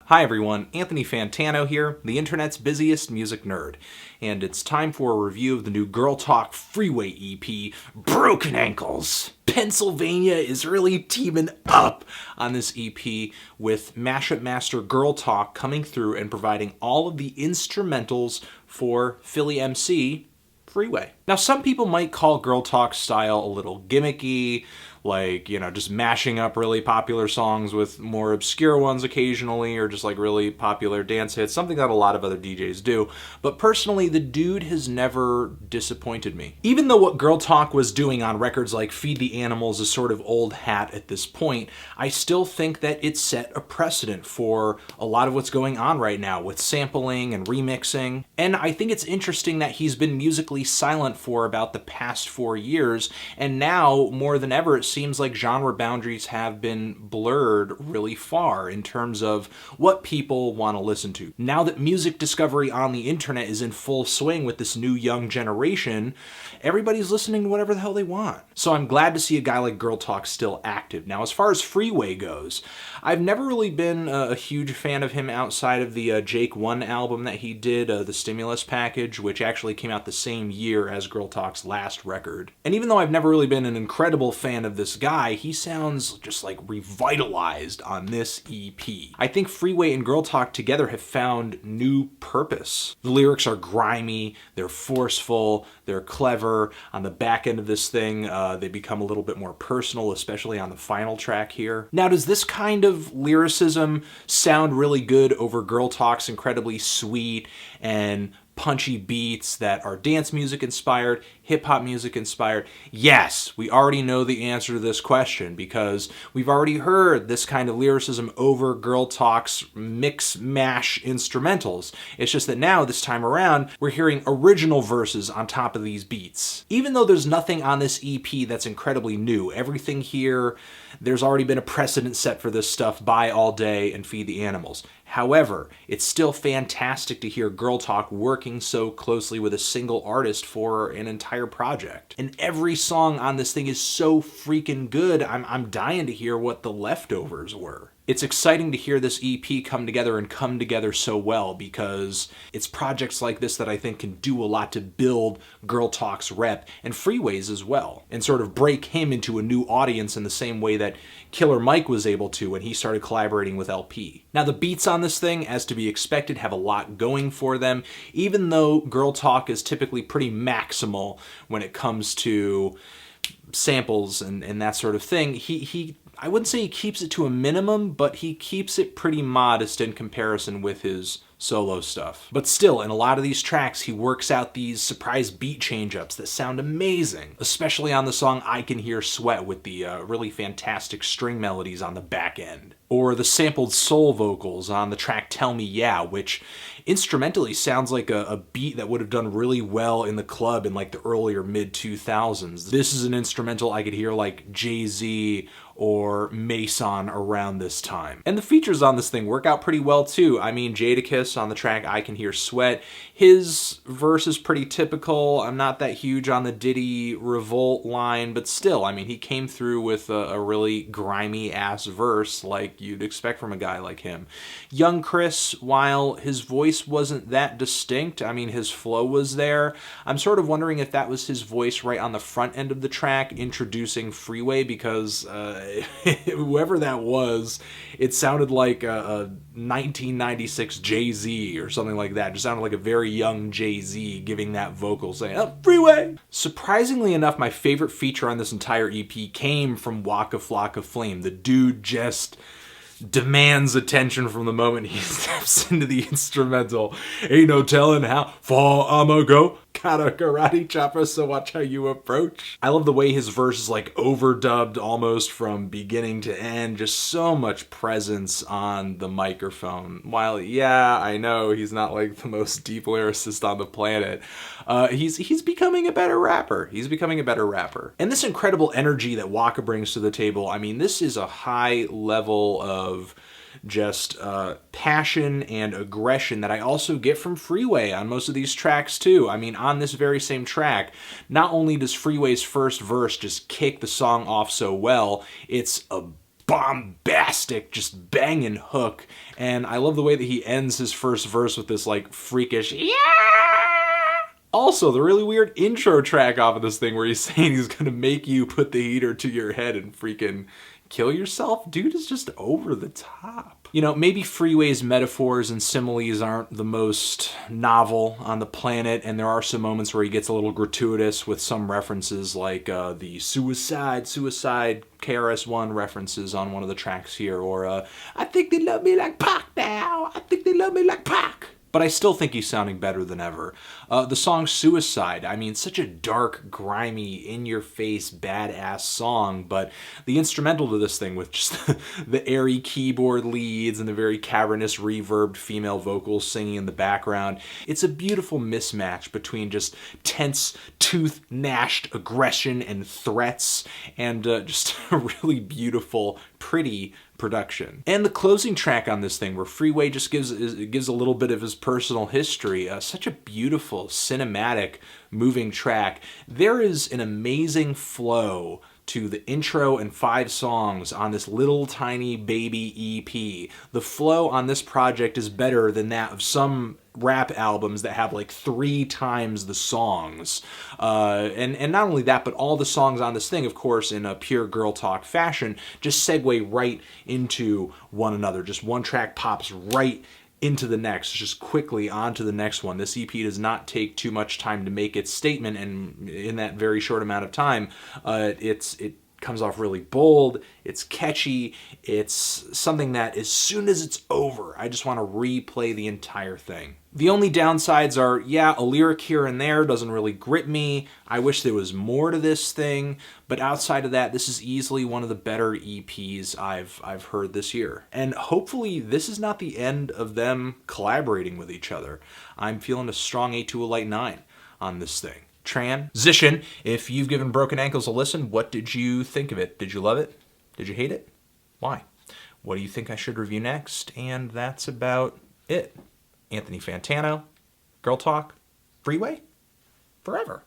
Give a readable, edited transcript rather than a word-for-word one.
Hi everyone, Anthony Fantano here, the internet's busiest music nerd, and it's time for a review of the new Girl Talk Freeway EP, Broken Ankles. Pennsylvania is really teaming up on this EP with mashup master Girl Talk coming through and providing all of the instrumentals for Philly MC Freeway. Now, some people might call Girl Talk's style a little gimmicky, like, just mashing up really popular songs with more obscure ones occasionally, or just like really popular dance hits, something that a lot of other DJs do. But personally, the dude has never disappointed me. Even though what Girl Talk was doing on records like Feed the Animals is sort of old hat at this point, I still think that it set a precedent for a lot of what's going on right now with sampling and remixing. And I think it's interesting that he's been musically silent for about the past 4 years, and now, more than ever, it seems like genre boundaries have been blurred really far in terms of what people want to listen to. Now that music discovery on the internet is in full swing with this new young generation, everybody's listening to whatever the hell they want. So I'm glad to see a guy like Girl Talk still active. Now, as far as Freeway goes, I've never really been a huge fan of him outside of the Jake 1 album that he did, the Stimulus package, which actually came out the same year as Girl Talk's last record. And even though I've never really been an incredible fan of this guy, he sounds just like revitalized on this EP. I think Freeway and Girl Talk together have found new purpose. The lyrics are grimy, they're forceful, they're clever. On the back end of this thing, they become a little bit more personal, especially on the final track here. Now, does this kind of lyricism sound really good over Girl Talk's incredibly sweet and punchy beats that are dance music inspired, hip-hop music inspired? Yes, we already know the answer to this question because we've already heard this kind of lyricism over Girl Talk's mix-mash instrumentals. It's just that now, this time around, we're hearing original verses on top of these beats. Even though there's nothing on this EP that's incredibly new, everything here, there's already been a precedent set for this stuff by All Day and Feed the Animals. However, it's still fantastic to hear Girl Talk working so closely with a single artist for an entire project. And every song on this thing is so freaking good, I'm dying to hear what the leftovers were. It's exciting to hear this EP come together so well, because it's projects like this that I think can do a lot to build Girl Talk's rep and Freeway's as well, and sort of break him into a new audience in the same way that Killer Mike was able to when he started collaborating with LP. Now, the beats on this thing, as to be expected, have a lot going for them, even though Girl Talk is typically pretty maximal when it comes to samples and that sort of thing. I wouldn't say he keeps it to a minimum, but he keeps it pretty modest in comparison with his solo stuff. But still, in a lot of these tracks, he works out these surprise beat change-ups that sound amazing, especially on the song I Can Hear Sweat with the really fantastic string melodies on the back end. Or the sampled soul vocals on the track Tell Me Yeah, which instrumentally sounds like a beat that would have done really well in the club in like the earlier mid-2000s. This is an instrumental I could hear like Jay-Z or Mason around this time. And the features on this thing work out pretty well too. I mean, Jadakiss on the track I Can Hear Sweat, his verse is pretty typical. I'm not that huge on the Diddy Revolt line, but still, I mean, he came through with a really grimy ass verse like you'd expect from a guy like him. Young Chris, while his voice wasn't that distinct, I mean, his flow was there. I'm sort of wondering if that was his voice right on the front end of the track introducing Freeway, because whoever that was, it sounded like a 1996 Jay-Z or something like that. It just sounded like a very young Jay-Z giving that vocal saying, "Oh, Freeway!" Surprisingly enough, my favorite feature on this entire EP came from Waka Flocka Flame. The dude just demands attention from the moment he steps into the instrumental. Ain't no telling how far I'ma go. Got a karate chopper, so watch how you approach. I love the way his verse is like overdubbed almost from beginning to end. Just so much presence on the microphone. While, yeah, I know he's not like the most deep lyricist on the planet, he's becoming a better rapper. He's becoming a better rapper. And this incredible energy that Waka brings to the table, I mean, this is a high level of just passion and aggression that I also get from Freeway on most of these tracks too. I mean, on this very same track, not only does Freeway's first verse just kick the song off so well, it's a bombastic, just banging hook. And I love the way that he ends his first verse with this like freakish yeah. Also, the really weird intro track off of this thing where he's saying he's gonna make you put the heater to your head and freaking kill yourself. Dude is just over the top. You know, maybe Freeway's metaphors and similes aren't the most novel on the planet, and there are some moments where he gets a little gratuitous with some references like the suicide KRS-One references on one of the tracks here, or I think they love me like Pac now, I think they love me like Pac. But I still think he's sounding better than ever. The song Suicide, I mean, such a dark, grimy, in-your-face, badass song, but the instrumental to this thing with just the airy keyboard leads and the very cavernous, reverbed female vocals singing in the background, it's a beautiful mismatch between just tense, tooth-gnashed aggression and threats, and just a really beautiful, pretty production. And the closing track on this thing, where Freeway just gives a little bit of his personal history, such a beautiful, cinematic, moving track. There is an amazing flow to the intro and 5 songs on this little tiny baby EP. The flow on this project is better than that of some rap albums that have like 3 times the songs. And not only that, but all the songs on this thing, of course, in a pure girl talk fashion, just segue right into one another. Just one track pops right into the next, just quickly onto the next one. This EP does not take too much time to make its statement, and in that very short amount of time, it comes off really bold, it's catchy, it's something that as soon as it's over, I just want to replay the entire thing. The only downsides are, yeah, a lyric here and there doesn't really grip me. I wish there was more to this thing, but outside of that, this is easily one of the better EPs I've heard this year. And hopefully this is not the end of them collaborating with each other. I'm feeling a strong 8 to a light 9 on this thing. Transition. If you've given Broken Ankles a listen, what did you think of it? Did you love it? Did you hate it? Why? What do you think I should review next? And that's about it. Anthony Fantano, Girl Talk, Freeway, forever.